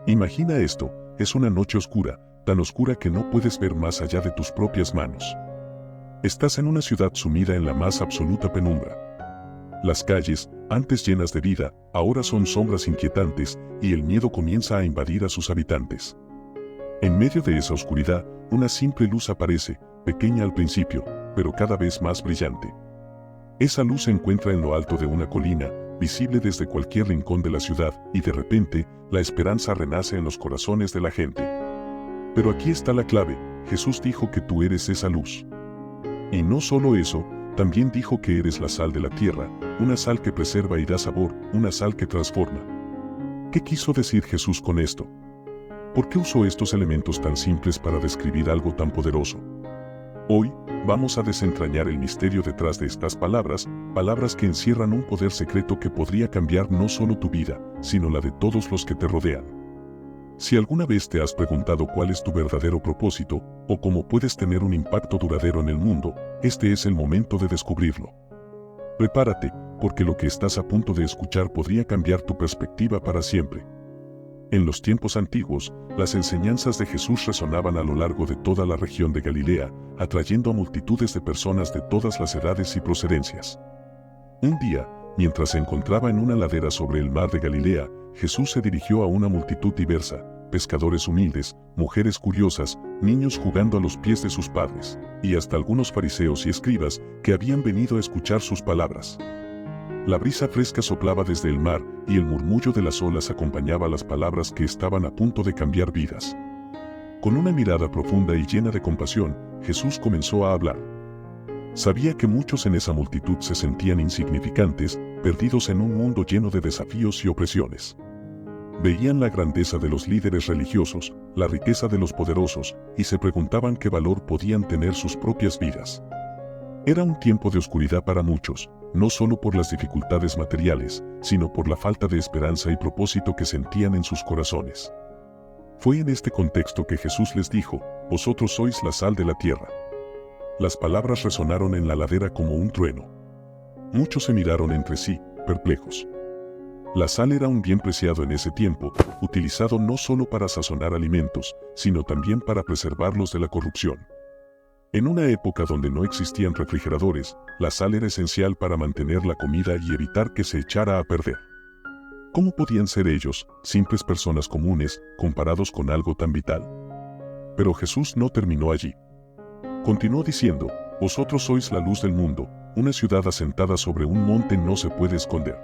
Imagina esto, es una noche oscura, tan oscura que no puedes ver más allá de tus propias manos. Estás en una ciudad sumida en la más absoluta penumbra. Las calles, antes llenas de vida, ahora son sombras inquietantes, y el miedo comienza a invadir a sus habitantes. En medio de esa oscuridad, una simple luz aparece, pequeña al principio, pero cada vez más brillante. Esa luz se encuentra en lo alto de una colina, visible desde cualquier rincón de la ciudad, y de repente, la esperanza renace en los corazones de la gente. Pero aquí está la clave, Jesús dijo que tú eres esa luz. Y no solo eso, también dijo que eres la sal de la tierra, una sal que preserva y da sabor, una sal que transforma. ¿Qué quiso decir Jesús con esto? ¿Por qué usó estos elementos tan simples para describir algo tan poderoso? Hoy, vamos a desentrañar el misterio detrás de estas palabras, palabras que encierran un poder secreto que podría cambiar no solo tu vida, sino la de todos los que te rodean. Si alguna vez te has preguntado cuál es tu verdadero propósito, o cómo puedes tener un impacto duradero en el mundo, este es el momento de descubrirlo. Prepárate, porque lo que estás a punto de escuchar podría cambiar tu perspectiva para siempre. En los tiempos antiguos, las enseñanzas de Jesús resonaban a lo largo de toda la región de Galilea, atrayendo a multitudes de personas de todas las edades y procedencias. Un día, mientras se encontraba en una ladera sobre el mar de Galilea, Jesús se dirigió a una multitud diversa, pescadores humildes, mujeres curiosas, niños jugando a los pies de sus padres, y hasta algunos fariseos y escribas que habían venido a escuchar sus palabras. La brisa fresca soplaba desde el mar, y el murmullo de las olas acompañaba las palabras que estaban a punto de cambiar vidas. Con una mirada profunda y llena de compasión, Jesús comenzó a hablar. Sabía que muchos en esa multitud se sentían insignificantes, perdidos en un mundo lleno de desafíos y opresiones. Veían la grandeza de los líderes religiosos, la riqueza de los poderosos, y se preguntaban qué valor podían tener sus propias vidas. Era un tiempo de oscuridad para muchos, no solo por las dificultades materiales, sino por la falta de esperanza y propósito que sentían en sus corazones. Fue en este contexto que Jesús les dijo: «Vosotros sois la sal de la tierra». Las palabras resonaron en la ladera como un trueno. Muchos se miraron entre sí, perplejos. La sal era un bien preciado en ese tiempo, utilizado no solo para sazonar alimentos, sino también para preservarlos de la corrupción. En una época donde no existían refrigeradores, la sal era esencial para mantener la comida y evitar que se echara a perder. ¿Cómo podían ser ellos, simples personas comunes, comparados con algo tan vital? Pero Jesús no terminó allí. Continuó diciendo: «Vosotros sois la luz del mundo, una ciudad asentada sobre un monte no se puede esconder».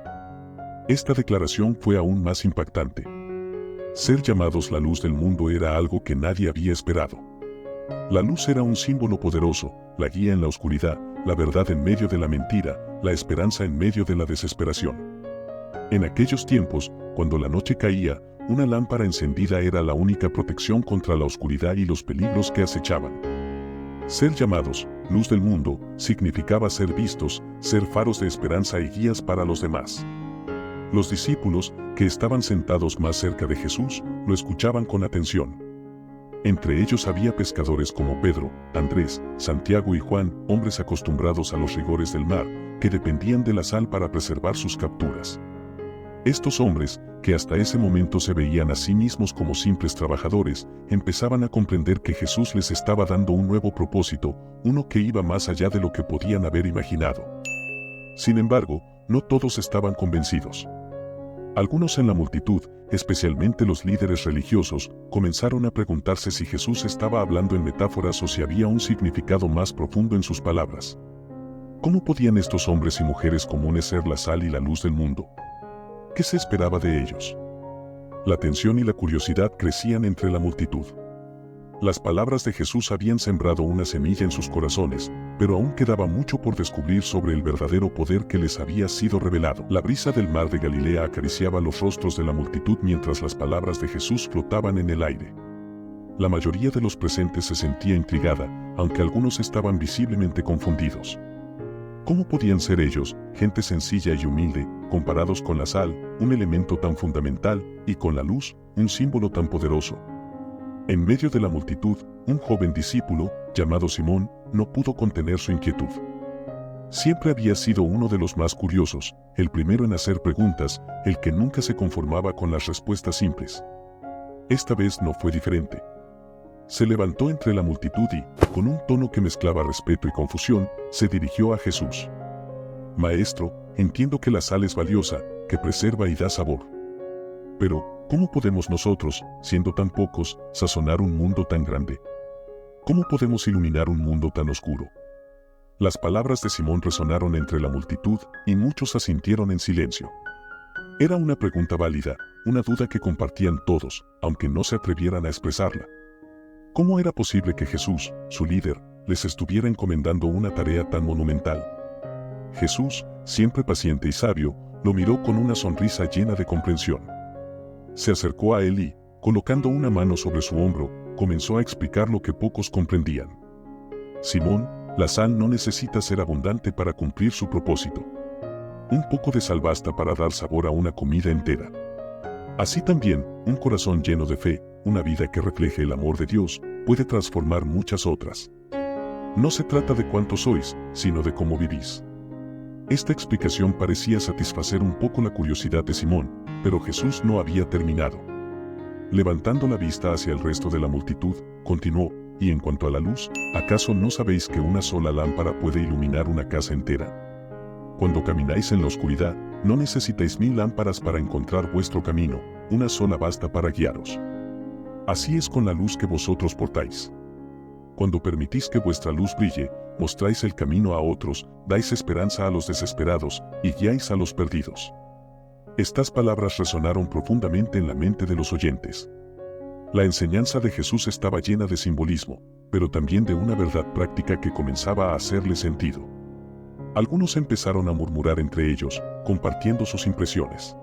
Esta declaración fue aún más impactante. Ser llamados la luz del mundo era algo que nadie había esperado. La luz era un símbolo poderoso, la guía en la oscuridad, la verdad en medio de la mentira, la esperanza en medio de la desesperación. En aquellos tiempos, cuando la noche caía, una lámpara encendida era la única protección contra la oscuridad y los peligros que acechaban. Ser llamados luz del mundo significaba ser vistos, ser faros de esperanza y guías para los demás. Los discípulos, que estaban sentados más cerca de Jesús, lo escuchaban con atención. Entre ellos había pescadores como Pedro, Andrés, Santiago y Juan, hombres acostumbrados a los rigores del mar, que dependían de la sal para preservar sus capturas. Estos hombres, que hasta ese momento se veían a sí mismos como simples trabajadores, empezaban a comprender que Jesús les estaba dando un nuevo propósito, uno que iba más allá de lo que podían haber imaginado. Sin embargo, no todos estaban convencidos. Algunos en la multitud, especialmente los líderes religiosos, comenzaron a preguntarse si Jesús estaba hablando en metáforas o si había un significado más profundo en sus palabras. ¿Cómo podían estos hombres y mujeres comunes ser la sal y la luz del mundo? ¿Qué se esperaba de ellos? La tensión y la curiosidad crecían entre la multitud. Las palabras de Jesús habían sembrado una semilla en sus corazones, pero aún quedaba mucho por descubrir sobre el verdadero poder que les había sido revelado. La brisa del mar de Galilea acariciaba los rostros de la multitud mientras las palabras de Jesús flotaban en el aire. La mayoría de los presentes se sentía intrigada, aunque algunos estaban visiblemente confundidos. ¿Cómo podían ser ellos, gente sencilla y humilde, comparados con la sal, un elemento tan fundamental, y con la luz, un símbolo tan poderoso? En medio de la multitud, un joven discípulo, llamado Simón, no pudo contener su inquietud. Siempre había sido uno de los más curiosos, el primero en hacer preguntas, el que nunca se conformaba con las respuestas simples. Esta vez no fue diferente. Se levantó entre la multitud y, con un tono que mezclaba respeto y confusión, se dirigió a Jesús. Maestro, entiendo que la sal es valiosa, que preserva y da sabor. Pero, ¿cómo podemos nosotros, siendo tan pocos, sazonar un mundo tan grande? ¿Cómo podemos iluminar un mundo tan oscuro? Las palabras de Simón resonaron entre la multitud y muchos asintieron en silencio. Era una pregunta válida, una duda que compartían todos, aunque no se atrevieran a expresarla. ¿Cómo era posible que Jesús, su líder, les estuviera encomendando una tarea tan monumental? Jesús, siempre paciente y sabio, lo miró con una sonrisa llena de comprensión. Se acercó a él y, colocando una mano sobre su hombro, comenzó a explicar lo que pocos comprendían. Simón, la sal no necesita ser abundante para cumplir su propósito. Un poco de sal basta para dar sabor a una comida entera. Así también, un corazón lleno de fe, una vida que refleje el amor de Dios, puede transformar muchas otras. No se trata de cuántos sois, sino de cómo vivís. Esta explicación parecía satisfacer un poco la curiosidad de Simón, pero Jesús no había terminado. Levantando la vista hacia el resto de la multitud, continuó, y en cuanto a la luz, ¿acaso no sabéis que una sola lámpara puede iluminar una casa entera? Cuando camináis en la oscuridad, no necesitáis 1000 lámparas para encontrar vuestro camino, una sola basta para guiaros. Así es con la luz que vosotros portáis. Cuando permitís que vuestra luz brille, mostráis el camino a otros, dais esperanza a los desesperados y guiáis a los perdidos. Estas palabras resonaron profundamente en la mente de los oyentes. La enseñanza de Jesús estaba llena de simbolismo, pero también de una verdad práctica que comenzaba a hacerle sentido. Algunos empezaron a murmurar entre ellos, compartiendo sus impresiones.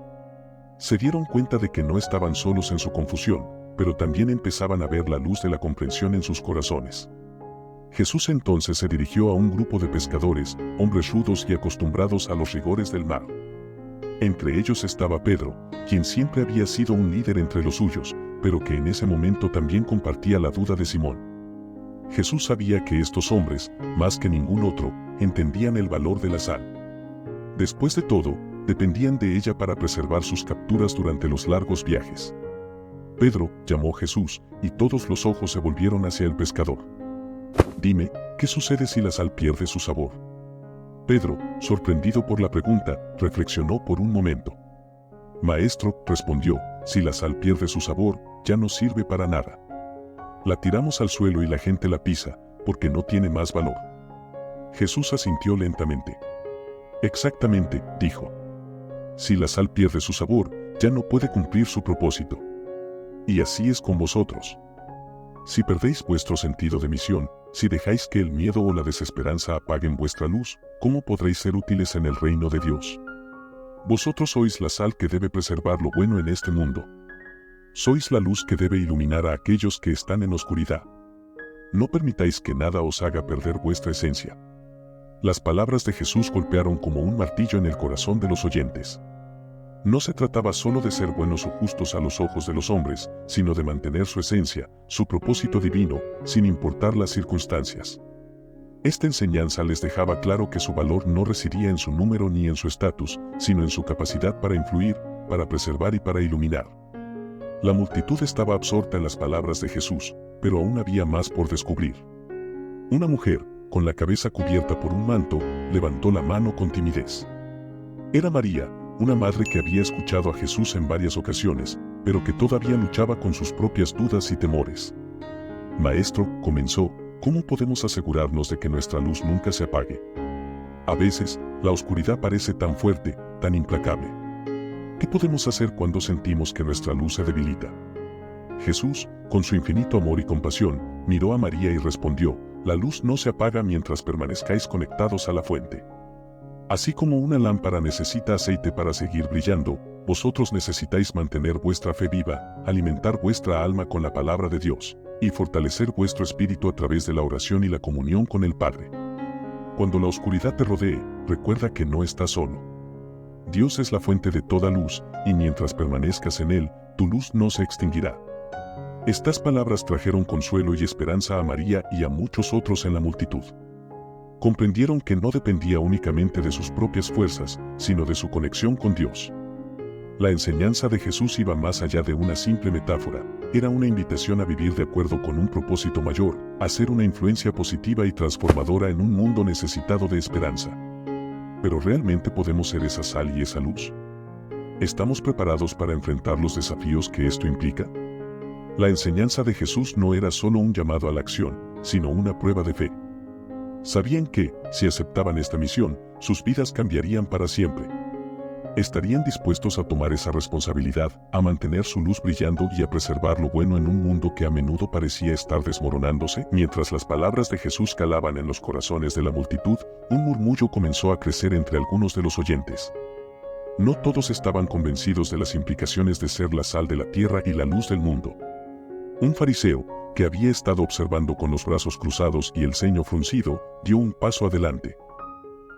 Se dieron cuenta de que no estaban solos en su confusión, pero también empezaban a ver la luz de la comprensión en sus corazones. Jesús entonces se dirigió a un grupo de pescadores, hombres rudos y acostumbrados a los rigores del mar. Entre ellos estaba Pedro, quien siempre había sido un líder entre los suyos, pero que en ese momento también compartía la duda de Simón. Jesús sabía que estos hombres, más que ningún otro, entendían el valor de la sal. Después de todo, dependían de ella para preservar sus capturas durante los largos viajes. Pedro llamó a Jesús, y todos los ojos se volvieron hacia el pescador. Dime, ¿qué sucede si la sal pierde su sabor? Pedro, sorprendido por la pregunta, reflexionó por un momento. Maestro, respondió, si la sal pierde su sabor, ya no sirve para nada. La tiramos al suelo y la gente la pisa, porque no tiene más valor. Jesús asintió lentamente. Exactamente, dijo. Si la sal pierde su sabor, ya no puede cumplir su propósito. Y así es con vosotros. Si perdéis vuestro sentido de misión, si dejáis que el miedo o la desesperanza apaguen vuestra luz, ¿cómo podréis ser útiles en el reino de Dios? Vosotros sois la sal que debe preservar lo bueno en este mundo. Sois la luz que debe iluminar a aquellos que están en oscuridad. No permitáis que nada os haga perder vuestra esencia. Las palabras de Jesús golpearon como un martillo en el corazón de los oyentes. No se trataba solo de ser buenos o justos a los ojos de los hombres, sino de mantener su esencia, su propósito divino, sin importar las circunstancias. Esta enseñanza les dejaba claro que su valor no residía en su número ni en su estatus, sino en su capacidad para influir, para preservar y para iluminar. La multitud estaba absorta en las palabras de Jesús, pero aún había más por descubrir. Una mujer, con la cabeza cubierta por un manto, levantó la mano con timidez. Era María, una madre que había escuchado a Jesús en varias ocasiones, pero que todavía luchaba con sus propias dudas y temores. Maestro, comenzó, ¿cómo podemos asegurarnos de que nuestra luz nunca se apague? A veces, la oscuridad parece tan fuerte, tan implacable. ¿Qué podemos hacer cuando sentimos que nuestra luz se debilita? Jesús, con su infinito amor y compasión, miró a María y respondió, la luz no se apaga mientras permanezcáis conectados a la fuente. Así como una lámpara necesita aceite para seguir brillando, vosotros necesitáis mantener vuestra fe viva, alimentar vuestra alma con la palabra de Dios, y fortalecer vuestro espíritu a través de la oración y la comunión con el Padre. Cuando la oscuridad te rodee, recuerda que no estás solo. Dios es la fuente de toda luz, y mientras permanezcas en Él, tu luz no se extinguirá. Estas palabras trajeron consuelo y esperanza a María y a muchos otros en la multitud. Comprendieron que no dependía únicamente de sus propias fuerzas, sino de su conexión con Dios. La enseñanza de Jesús iba más allá de una simple metáfora, era una invitación a vivir de acuerdo con un propósito mayor, a ser una influencia positiva y transformadora en un mundo necesitado de esperanza. ¿Pero realmente podemos ser esa sal y esa luz? ¿Estamos preparados para enfrentar los desafíos que esto implica? La enseñanza de Jesús no era solo un llamado a la acción, sino una prueba de fe. Sabían que, si aceptaban esta misión, sus vidas cambiarían para siempre. Estarían dispuestos a tomar esa responsabilidad, a mantener su luz brillando y a preservar lo bueno en un mundo que a menudo parecía estar desmoronándose. Mientras las palabras de Jesús calaban en los corazones de la multitud, un murmullo comenzó a crecer entre algunos de los oyentes. No todos estaban convencidos de las implicaciones de ser la sal de la tierra y la luz del mundo. Un fariseo, que había estado observando con los brazos cruzados y el ceño fruncido, dio un paso adelante.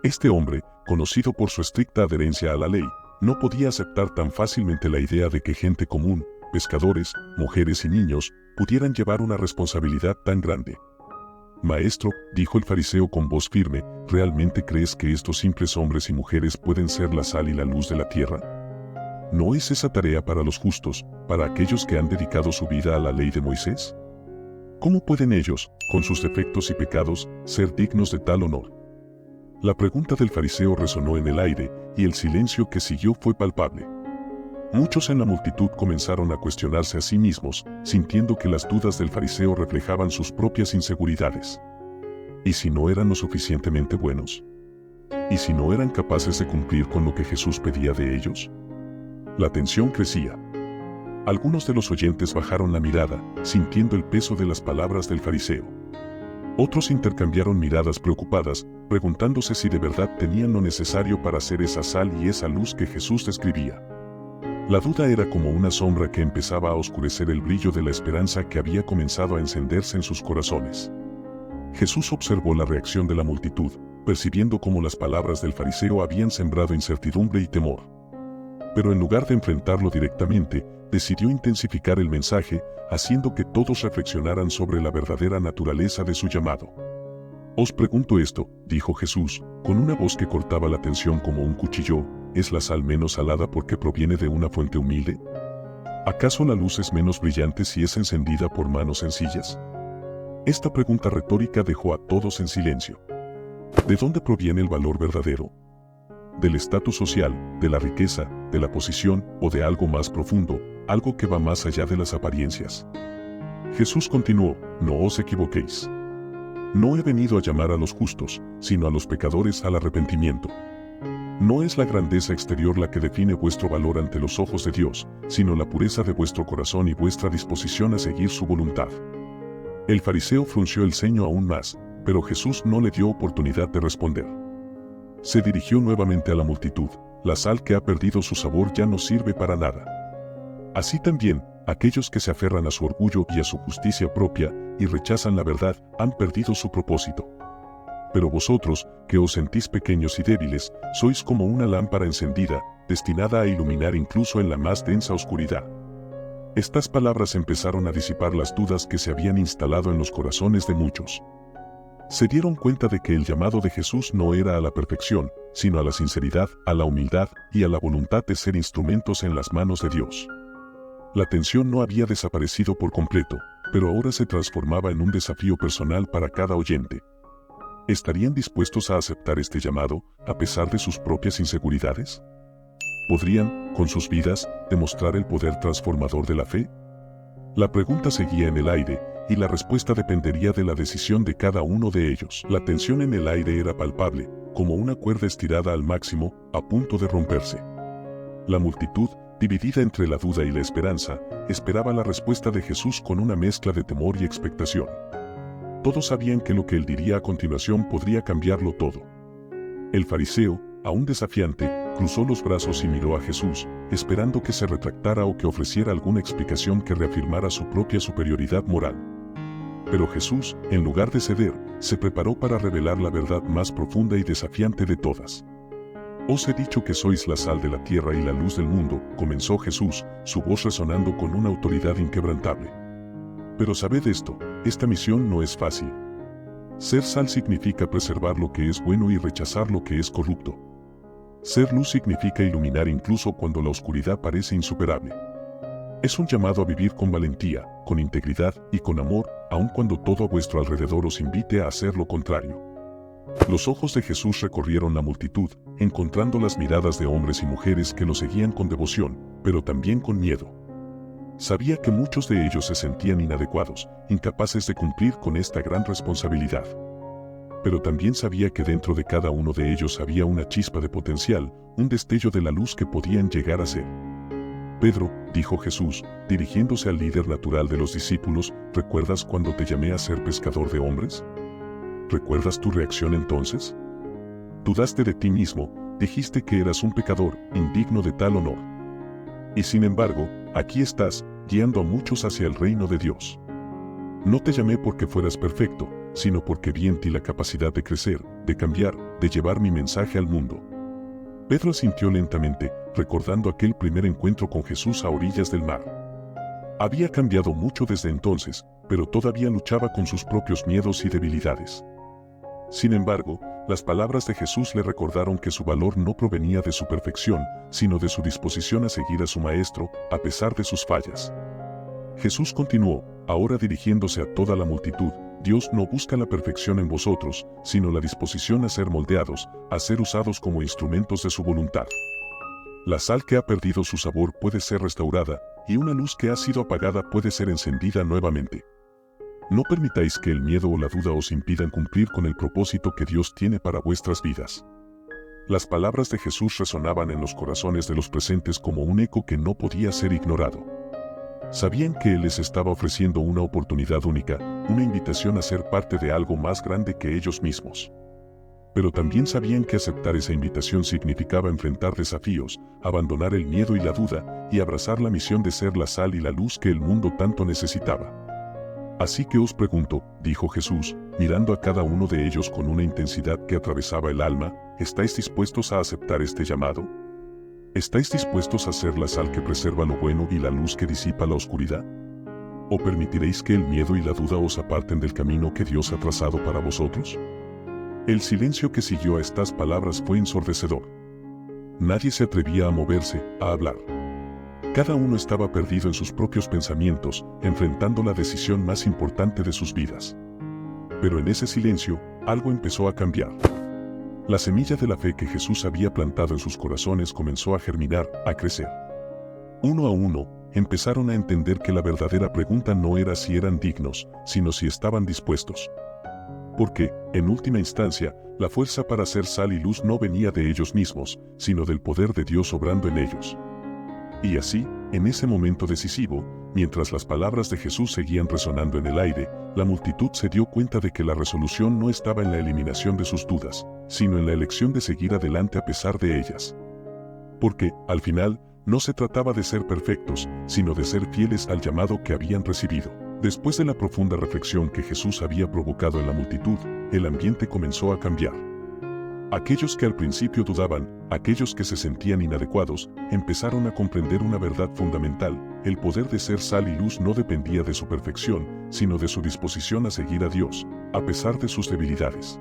Este hombre, conocido por su estricta adherencia a la ley, no podía aceptar tan fácilmente la idea de que gente común, pescadores, mujeres y niños, pudieran llevar una responsabilidad tan grande. «Maestro», dijo el fariseo con voz firme, ¿realmente crees que estos simples hombres y mujeres pueden ser la sal y la luz de la tierra? ¿No es esa tarea para los justos, para aquellos que han dedicado su vida a la ley de Moisés? ¿Cómo pueden ellos, con sus defectos y pecados, ser dignos de tal honor? La pregunta del fariseo resonó en el aire, y el silencio que siguió fue palpable. Muchos en la multitud comenzaron a cuestionarse a sí mismos, sintiendo que las dudas del fariseo reflejaban sus propias inseguridades. ¿Y si no eran lo suficientemente buenos? ¿Y si no eran capaces de cumplir con lo que Jesús pedía de ellos? La tensión crecía. Algunos de los oyentes bajaron la mirada, sintiendo el peso de las palabras del fariseo. Otros intercambiaron miradas preocupadas, preguntándose si de verdad tenían lo necesario para hacer esa sal y esa luz que Jesús describía. La duda era como una sombra que empezaba a oscurecer el brillo de la esperanza que había comenzado a encenderse en sus corazones. Jesús observó la reacción de la multitud, percibiendo cómo las palabras del fariseo habían sembrado incertidumbre y temor. Pero en lugar de enfrentarlo directamente, decidió intensificar el mensaje, haciendo que todos reflexionaran sobre la verdadera naturaleza de su llamado. «Os pregunto esto», dijo Jesús, con una voz que cortaba la tensión como un cuchillo, ¿es la sal menos salada porque proviene de una fuente humilde? ¿Acaso la luz es menos brillante si es encendida por manos sencillas? Esta pregunta retórica dejó a todos en silencio. ¿De dónde proviene el valor verdadero? ¿Del estatus social, de la riqueza, de la posición o de algo más profundo, algo que va más allá de las apariencias? Jesús continuó, no os equivoquéis. No he venido a llamar a los justos, sino a los pecadores al arrepentimiento. No es la grandeza exterior la que define vuestro valor ante los ojos de Dios, sino la pureza de vuestro corazón y vuestra disposición a seguir su voluntad. El fariseo frunció el ceño aún más, pero Jesús no le dio oportunidad de responder. Se dirigió nuevamente a la multitud, la sal que ha perdido su sabor ya no sirve para nada. Así también, aquellos que se aferran a su orgullo y a su justicia propia, y rechazan la verdad, han perdido su propósito. Pero vosotros, que os sentís pequeños y débiles, sois como una lámpara encendida, destinada a iluminar incluso en la más densa oscuridad. Estas palabras empezaron a disipar las dudas que se habían instalado en los corazones de muchos. Se dieron cuenta de que el llamado de Jesús no era a la perfección, sino a la sinceridad, a la humildad y a la voluntad de ser instrumentos en las manos de Dios. La tensión no había desaparecido por completo, pero ahora se transformaba en un desafío personal para cada oyente. ¿Estarían dispuestos a aceptar este llamado, a pesar de sus propias inseguridades? ¿Podrían, con sus vidas, demostrar el poder transformador de la fe? La pregunta seguía en el aire, y la respuesta dependería de la decisión de cada uno de ellos. La tensión en el aire era palpable, como una cuerda estirada al máximo, a punto de romperse. La multitud, dividida entre la duda y la esperanza, esperaba la respuesta de Jesús con una mezcla de temor y expectación. Todos sabían que lo que él diría a continuación podría cambiarlo todo. El fariseo, aún desafiante, cruzó los brazos y miró a Jesús, esperando que se retractara o que ofreciera alguna explicación que reafirmara su propia superioridad moral. Pero Jesús, en lugar de ceder, se preparó para revelar la verdad más profunda y desafiante de todas. «Os he dicho que sois la sal de la tierra y la luz del mundo», comenzó Jesús, su voz resonando con una autoridad inquebrantable. «Pero sabed esto, esta misión no es fácil. Ser sal significa preservar lo que es bueno y rechazar lo que es corrupto. Ser luz significa iluminar incluso cuando la oscuridad parece insuperable. Es un llamado a vivir con valentía, con integridad y con amor, aun cuando todo a vuestro alrededor os invite a hacer lo contrario. Los ojos de Jesús recorrieron la multitud, encontrando las miradas de hombres y mujeres que lo seguían con devoción, pero también con miedo. Sabía que muchos de ellos se sentían inadecuados, incapaces de cumplir con esta gran responsabilidad. Pero también sabía que dentro de cada uno de ellos había una chispa de potencial, un destello de la luz que podían llegar a ser. Pedro, dijo Jesús, dirigiéndose al líder natural de los discípulos, ¿recuerdas cuando te llamé a ser pescador de hombres? ¿Recuerdas tu reacción entonces? Dudaste de ti mismo, dijiste que eras un pecador, indigno de tal honor. Y sin embargo, aquí estás, guiando a muchos hacia el reino de Dios. No te llamé porque fueras perfecto, sino porque vi en ti la capacidad de crecer, de cambiar, de llevar mi mensaje al mundo. Pedro asintió lentamente, recordando aquel primer encuentro con Jesús a orillas del mar. Había cambiado mucho desde entonces, pero todavía luchaba con sus propios miedos y debilidades. Sin embargo, las palabras de Jesús le recordaron que su valor no provenía de su perfección, sino de su disposición a seguir a su Maestro, a pesar de sus fallas. Jesús continuó, ahora dirigiéndose a toda la multitud, Dios no busca la perfección en vosotros, sino la disposición a ser moldeados, a ser usados como instrumentos de su voluntad. La sal que ha perdido su sabor puede ser restaurada, y una luz que ha sido apagada puede ser encendida nuevamente. No permitáis que el miedo o la duda os impidan cumplir con el propósito que Dios tiene para vuestras vidas. Las palabras de Jesús resonaban en los corazones de los presentes como un eco que no podía ser ignorado. Sabían que Él les estaba ofreciendo una oportunidad única, una invitación a ser parte de algo más grande que ellos mismos. Pero también sabían que aceptar esa invitación significaba enfrentar desafíos, abandonar el miedo y la duda, y abrazar la misión de ser la sal y la luz que el mundo tanto necesitaba. Así que os pregunto, dijo Jesús, mirando a cada uno de ellos con una intensidad que atravesaba el alma, ¿estáis dispuestos a aceptar este llamado? ¿Estáis dispuestos a ser la sal que preserva lo bueno y la luz que disipa la oscuridad? ¿O permitiréis que el miedo y la duda os aparten del camino que Dios ha trazado para vosotros? El silencio que siguió a estas palabras fue ensordecedor. Nadie se atrevía a moverse, a hablar. Cada uno estaba perdido en sus propios pensamientos, enfrentando la decisión más importante de sus vidas. Pero en ese silencio, algo empezó a cambiar. La semilla de la fe que Jesús había plantado en sus corazones comenzó a germinar, a crecer. Uno a uno, empezaron a entender que la verdadera pregunta no era si eran dignos, sino si estaban dispuestos. Porque, en última instancia, la fuerza para ser sal y luz no venía de ellos mismos, sino del poder de Dios obrando en ellos. Y así, en ese momento decisivo, mientras las palabras de Jesús seguían resonando en el aire, la multitud se dio cuenta de que la resolución no estaba en la eliminación de sus dudas, sino en la elección de seguir adelante a pesar de ellas. Porque, al final, no se trataba de ser perfectos, sino de ser fieles al llamado que habían recibido. Después de la profunda reflexión que Jesús había provocado en la multitud, el ambiente comenzó a cambiar. Aquellos que al principio dudaban, aquellos que se sentían inadecuados, empezaron a comprender una verdad fundamental: el poder de ser sal y luz no dependía de su perfección, sino de su disposición a seguir a Dios, a pesar de sus debilidades.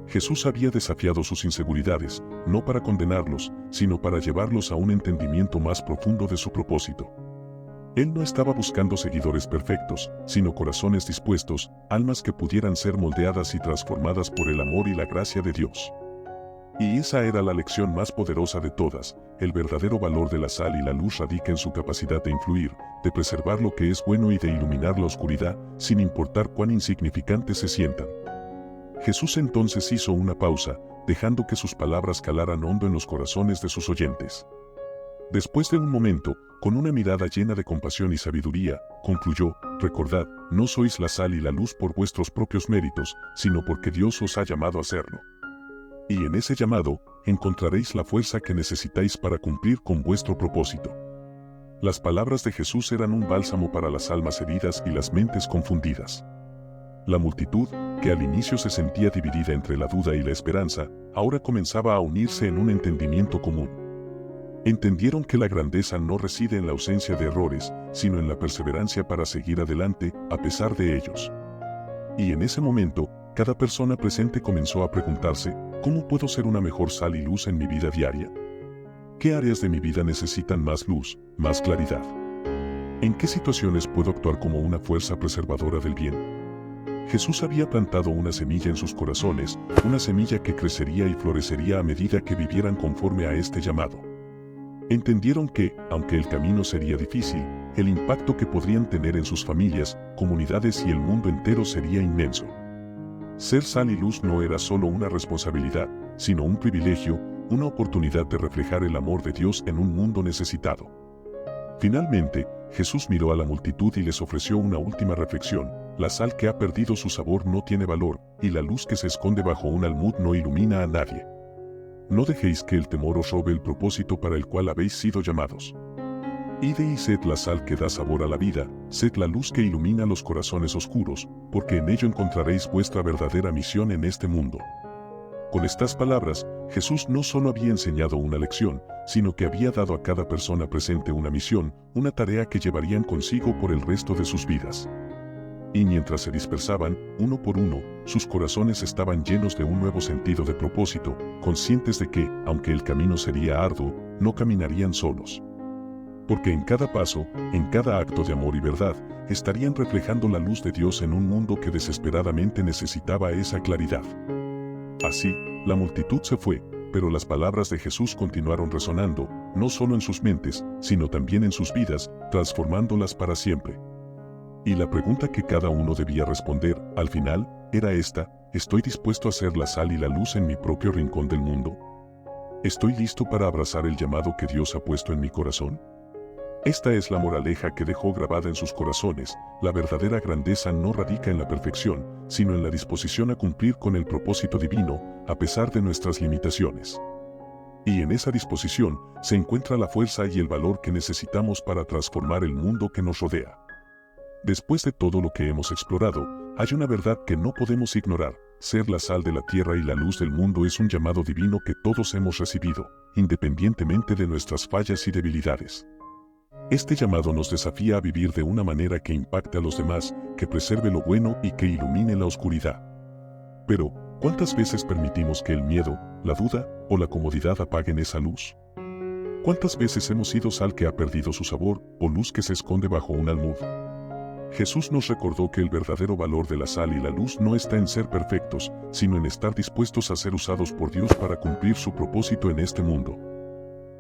Jesús había desafiado sus inseguridades, no para condenarlos, sino para llevarlos a un entendimiento más profundo de su propósito. Él no estaba buscando seguidores perfectos, sino corazones dispuestos, almas que pudieran ser moldeadas y transformadas por el amor y la gracia de Dios. Y esa era la lección más poderosa de todas: el verdadero valor de la sal y la luz radica en su capacidad de influir, de preservar lo que es bueno y de iluminar la oscuridad, sin importar cuán insignificantes se sientan. Jesús entonces hizo una pausa, dejando que sus palabras calaran hondo en los corazones de sus oyentes. Después de un momento, con una mirada llena de compasión y sabiduría, concluyó: recordad, no sois la sal y la luz por vuestros propios méritos, sino porque Dios os ha llamado a serlo. Y en ese llamado, encontraréis la fuerza que necesitáis para cumplir con vuestro propósito. Las palabras de Jesús eran un bálsamo para las almas heridas y las mentes confundidas. La multitud, que al inicio se sentía dividida entre la duda y la esperanza, ahora comenzaba a unirse en un entendimiento común. Entendieron que la grandeza no reside en la ausencia de errores, sino en la perseverancia para seguir adelante, a pesar de ellos. Y en ese momento, cada persona presente comenzó a preguntarse: ¿Cómo puedo ser una mejor sal y luz en mi vida diaria? ¿Qué áreas de mi vida necesitan más luz, más claridad? ¿En qué situaciones puedo actuar como una fuerza preservadora del bien? Jesús había plantado una semilla en sus corazones, una semilla que crecería y florecería a medida que vivieran conforme a este llamado. Entendieron que, aunque el camino sería difícil, el impacto que podrían tener en sus familias, comunidades y el mundo entero sería inmenso. Ser sal y luz no era solo una responsabilidad, sino un privilegio, una oportunidad de reflejar el amor de Dios en un mundo necesitado. Finalmente, Jesús miró a la multitud y les ofreció una última reflexión: la sal que ha perdido su sabor no tiene valor, y la luz que se esconde bajo un almud no ilumina a nadie. No dejéis que el temor os robe el propósito para el cual habéis sido llamados. Id y sed la sal que da sabor a la vida, sed la luz que ilumina los corazones oscuros, porque en ello encontraréis vuestra verdadera misión en este mundo. Con estas palabras, Jesús no solo había enseñado una lección, sino que había dado a cada persona presente una misión, una tarea que llevarían consigo por el resto de sus vidas. Y mientras se dispersaban, uno por uno, sus corazones estaban llenos de un nuevo sentido de propósito, conscientes de que, aunque el camino sería arduo, no caminarían solos. Porque en cada paso, en cada acto de amor y verdad, estarían reflejando la luz de Dios en un mundo que desesperadamente necesitaba esa claridad. Así, la multitud se fue, pero las palabras de Jesús continuaron resonando, no solo en sus mentes, sino también en sus vidas, transformándolas para siempre. Y la pregunta que cada uno debía responder, al final, era esta: ¿estoy dispuesto a ser la sal y la luz en mi propio rincón del mundo? ¿Estoy listo para abrazar el llamado que Dios ha puesto en mi corazón? Esta es la moraleja que dejó grabada en sus corazones: la verdadera grandeza no radica en la perfección, sino en la disposición a cumplir con el propósito divino, a pesar de nuestras limitaciones. Y en esa disposición, se encuentra la fuerza y el valor que necesitamos para transformar el mundo que nos rodea. Después de todo lo que hemos explorado, hay una verdad que no podemos ignorar: ser la sal de la tierra y la luz del mundo es un llamado divino que todos hemos recibido, independientemente de nuestras fallas y debilidades. Este llamado nos desafía a vivir de una manera que impacte a los demás, que preserve lo bueno y que ilumine la oscuridad. Pero, ¿cuántas veces permitimos que el miedo, la duda o la comodidad apaguen esa luz? ¿Cuántas veces hemos sido sal que ha perdido su sabor, o luz que se esconde bajo un almud? Jesús nos recordó que el verdadero valor de la sal y la luz no está en ser perfectos, sino en estar dispuestos a ser usados por Dios para cumplir su propósito en este mundo.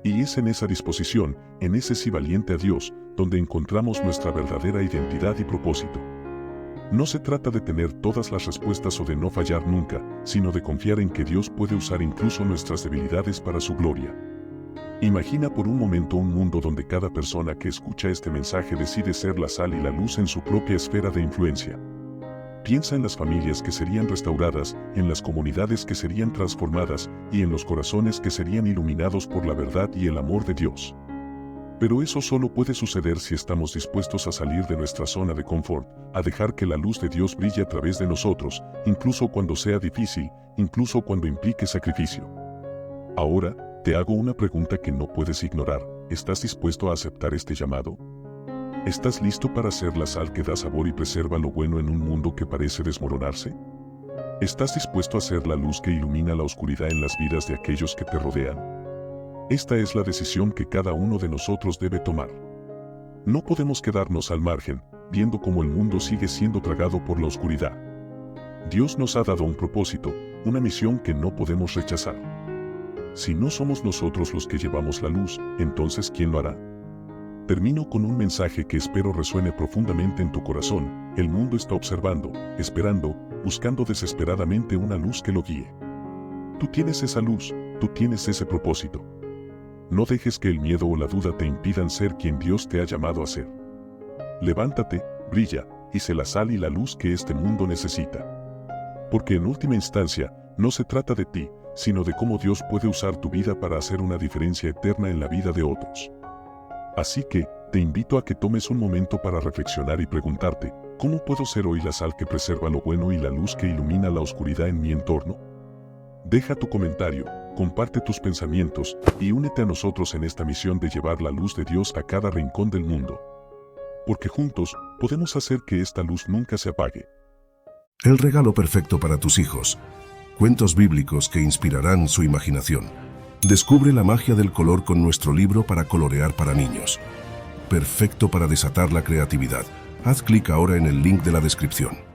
Y es en esa disposición, en ese sí valiente a Dios, donde encontramos nuestra verdadera identidad y propósito. No se trata de tener todas las respuestas o de no fallar nunca, sino de confiar en que Dios puede usar incluso nuestras debilidades para su gloria. Imagina por un momento un mundo donde cada persona que escucha este mensaje decide ser la sal y la luz en su propia esfera de influencia. Piensa en las familias que serían restauradas, en las comunidades que serían transformadas, y en los corazones que serían iluminados por la verdad y el amor de Dios. Pero eso solo puede suceder si estamos dispuestos a salir de nuestra zona de confort, a dejar que la luz de Dios brille a través de nosotros, incluso cuando sea difícil, incluso cuando implique sacrificio. Ahora, te hago una pregunta que no puedes ignorar: ¿estás dispuesto a aceptar este llamado? ¿Estás listo para ser la sal que da sabor y preserva lo bueno en un mundo que parece desmoronarse? ¿Estás dispuesto a ser la luz que ilumina la oscuridad en las vidas de aquellos que te rodean? Esta es la decisión que cada uno de nosotros debe tomar. No podemos quedarnos al margen, viendo cómo el mundo sigue siendo tragado por la oscuridad. Dios nos ha dado un propósito, una misión que no podemos rechazar. Si no somos nosotros los que llevamos la luz, entonces ¿quién lo hará? Termino con un mensaje que espero resuene profundamente en tu corazón: el mundo está observando, esperando, buscando desesperadamente una luz que lo guíe. Tú tienes esa luz, tú tienes ese propósito. No dejes que el miedo o la duda te impidan ser quien Dios te ha llamado a ser. Levántate, brilla, y sé la sal y la luz que este mundo necesita. Porque en última instancia, no se trata de ti, sino de cómo Dios puede usar tu vida para hacer una diferencia eterna en la vida de otros. Así que, te invito a que tomes un momento para reflexionar y preguntarte: ¿cómo puedo ser hoy la sal que preserva lo bueno y la luz que ilumina la oscuridad en mi entorno? Deja tu comentario, comparte tus pensamientos, y únete a nosotros en esta misión de llevar la luz de Dios a cada rincón del mundo. Porque juntos, podemos hacer que esta luz nunca se apague. El regalo perfecto para tus hijos. cuentos bíblicos que inspirarán su imaginación. Descubre la magia del color con nuestro libro para colorear para niños. Perfecto para desatar la creatividad. Haz clic ahora en el link de la descripción.